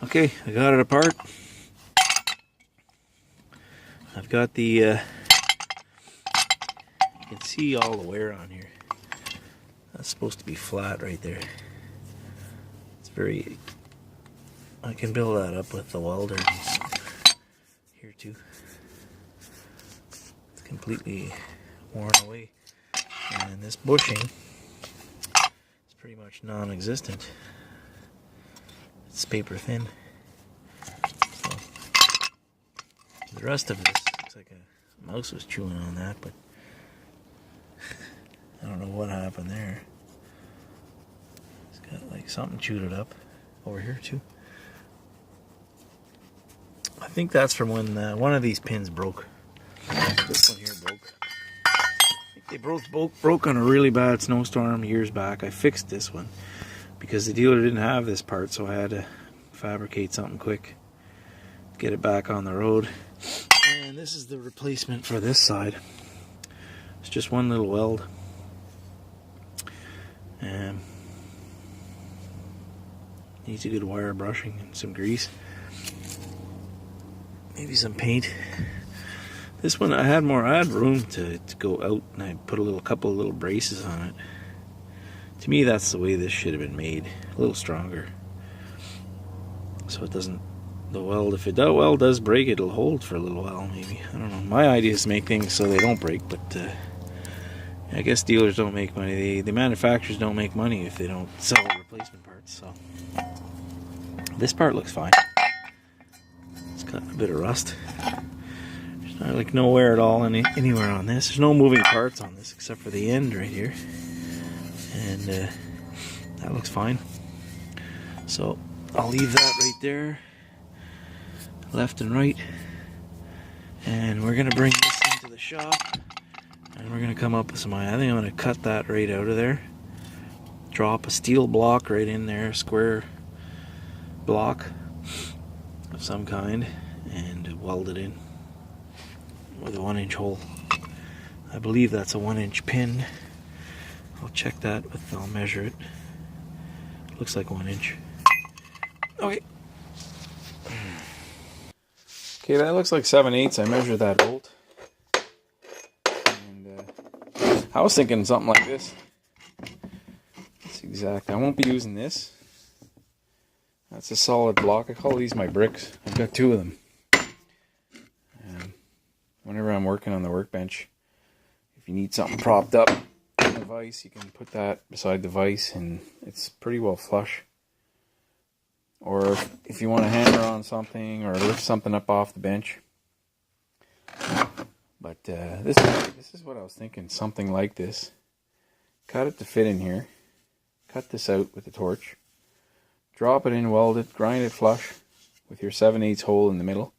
Okay, I got it apart. I've got the, you can see all the wear on here. That's supposed to be flat right there. It's very, I can build that up with the welder here too. It's completely worn away. And this bushing is pretty much non-existent. It's paper thin. So the rest of this looks like a mouse was chewing on that, but I don't know what happened there. It's got like something chewed it up over here too. I think that's from when one of these pins broke. This one here broke. I think they broke on a really bad snowstorm years back. I fixed this one because the dealer didn't have this part, so I had to fabricate something quick, get it back on the road. And this is the replacement for this side. It's just one little weld. Needs a good wire brushing and some grease. Maybe some paint. This one I had room to go out, and I put a couple of little braces on it. To me, that's the way this should have been made. A little stronger. So it doesn't, the weld, if that weld does break, it'll hold for a little while maybe. I don't know. My idea is to make things so they don't break, but I guess dealers don't make money. The manufacturers don't make money if they don't sell replacement parts. So this part looks fine. It's got a bit of rust. There's not like no wear at all anywhere on this. There's no moving parts on this except for the end right here. And that looks fine. So I'll leave that right there, left and right. And we're gonna bring this into the shop, and we're gonna come up with some. I think I'm gonna cut that right out of there. Drop a steel block right in there, square block of some kind, and weld it in with a 1-inch hole. I believe that's a 1-inch pin. I'll check that I'll measure it. Looks like 1 inch. Okay. Okay, that looks like 7/8. I measured that bolt. And I was thinking something like this. That's exact. I won't be using this. That's a solid block. I call these my bricks. I've got 2 of them. Whenever I'm working on the workbench, if you need something propped up in the vise, you can put that beside the vise and it's pretty well flush. Or if you want to hammer on something or lift something up off the bench. But this is what I was thinking, something like this. Cut it to fit in here. Cut this out with a torch. Drop it in, weld it, grind it flush with your 7/8 hole in the middle.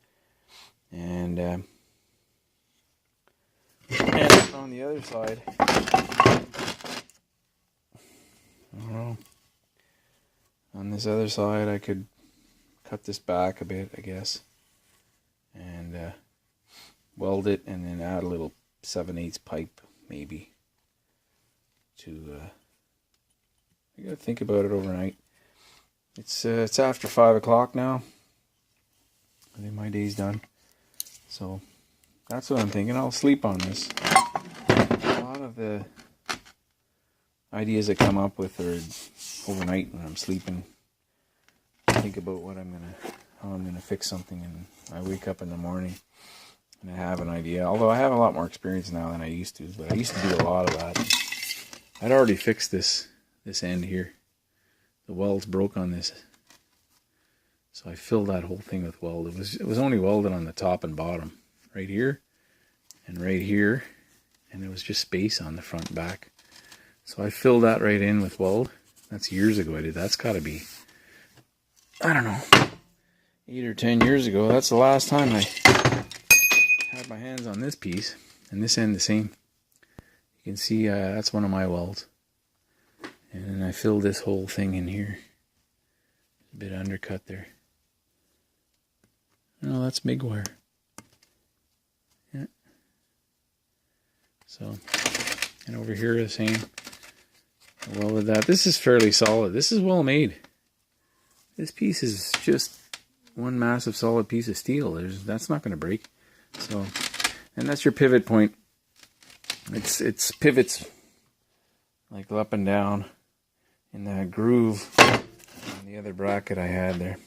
And on the other side, I don't know. On this other side, I could cut this back a bit, I guess, and weld it, and then add a little 7/8 pipe, maybe. I gotta think about it overnight. It's after 5 o'clock now. I think my day's done. So that's what I'm thinking. I'll sleep on this. A lot of the ideas I come up with are overnight when I'm sleeping. I think about how I'm gonna fix something, and I wake up in the morning and I have an idea. Although I have a lot more experience now than I used to, but I used to do a lot of that. I'd already fixed this end here. The weld's broke on this, so I filled that whole thing with weld. It was only welded on the top and bottom, right here and right here, and it was just space on the front and back. So I filled that right in with weld. That's years ago I did. That's got to be, I don't know, 8 or 10 years ago. That's the last time I had my hands on this piece, and this end the same. You can see that's one of my welds. And then I filled this whole thing in here. A bit undercut there. No, that's MIG wire. Yeah. So, and over here the same. I welded that. This is fairly solid. This is well made. This piece is just one massive solid piece of steel. That's not going to break. So, and that's your pivot point. It's pivots like up and down in that groove on the other bracket I had there.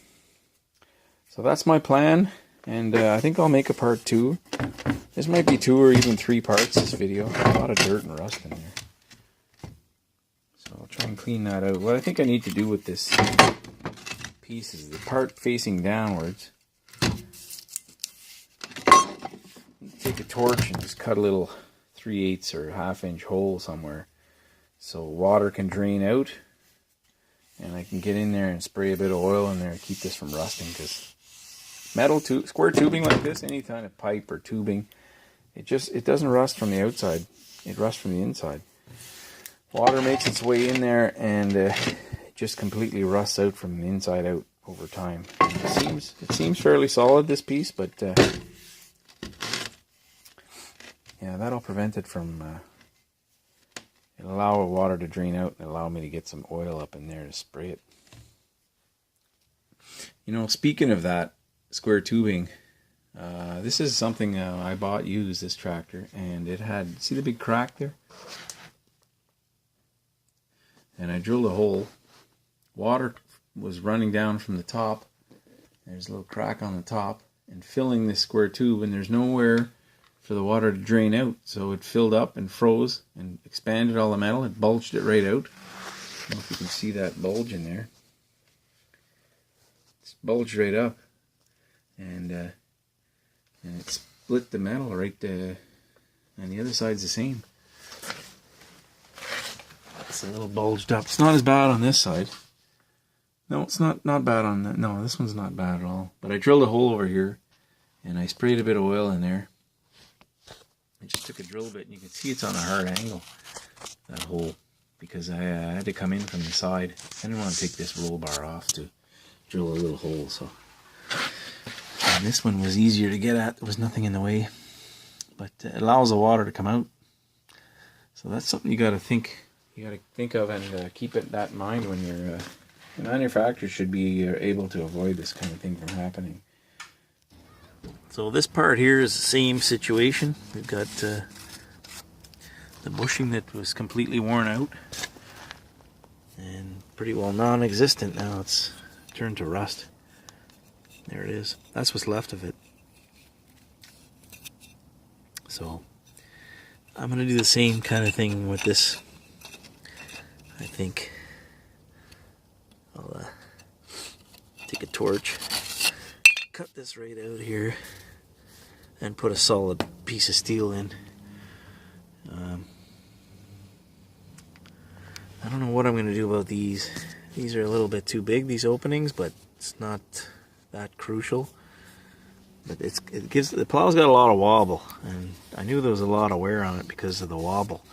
So that's my plan, and I think I'll make a part 2. This might be 2 or even 3 parts, this video. A lot of dirt and rust in there. So I'll try and clean that out. What I think I need to do with this piece is the part facing downwards. Take a torch and just cut a little 3/8 or 1/2 inch hole somewhere so water can drain out, and I can get in there and spray a bit of oil in there and keep this from rusting, because metal square tubing like this, any kind of pipe or tubing, it doesn't rust from the outside, it rusts from the inside. Water makes its way in there and it just completely rusts out from the inside out over time. And it seems fairly solid, this piece, but yeah, that'll prevent it from it'll allow water to drain out and allow me to get some oil up in there to spray it. You know, speaking of that square tubing, this is something I bought used, this tractor, and it had, see the big crack there? And I drilled a hole. Water was running down from the top. There's a little crack on the top and filling this square tube, and there's nowhere for the water to drain out, so it filled up and froze and expanded all the metal. It bulged it right out. I don't know if you can see that bulge in there. It's bulged right up, and it split the metal right, and the other side's the same. It's a little bulged up. It's not as bad on this side. No, it's not bad on that. No, this one's not bad at all. But I drilled a hole over here, and I sprayed a bit of oil in there. I just took a drill bit, and you can see it's on a hard angle, that hole, because I had to come in from the side. I didn't want to take this roll bar off to drill a little hole, so. And this one was easier to get at. There was nothing in the way, but it allows the water to come out. So that's something you got to think. You got to think of and keep that in mind when you're. Manufacturers should be able to avoid this kind of thing from happening. So this part here is the same situation. We've got the bushing that was completely worn out and pretty well non-existent now. It's turned to rust. There it is. That's what's left of it. So I'm going to do the same kind of thing with this. I think I'll take a torch, cut this right out here, and put a solid piece of steel in. I don't know what I'm going to do about these. These are a little bit too big, these openings, but it's not that crucial. But it gives, the plow's got a lot of wobble, and I knew there was a lot of wear on it because of the wobble.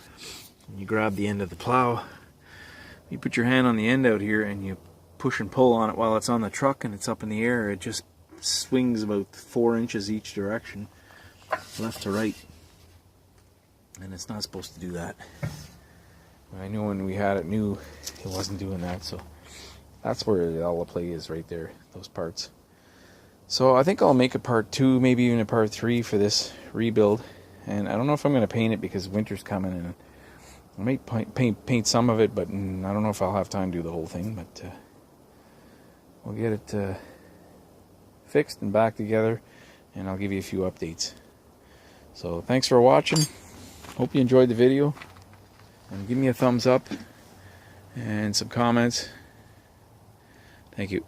When you grab the end of the plow, you put your hand on the end out here and you push and pull on it while it's on the truck and it's up in the air. It just swings about 4 inches each direction, left to right, and it's not supposed to do that. I knew when we had it new it wasn't doing that, so that's where all the play is, right there, those parts. So I think I'll make a part 2, maybe even a part 3 for this rebuild, and I don't know if I'm going to paint it because winter's coming, and I might paint some of it, but I don't know if I'll have time to do the whole thing, but we'll get it fixed and back together, and I'll give you a few updates. So thanks for watching. Hope you enjoyed the video, and give me a thumbs up and some comments. Thank you.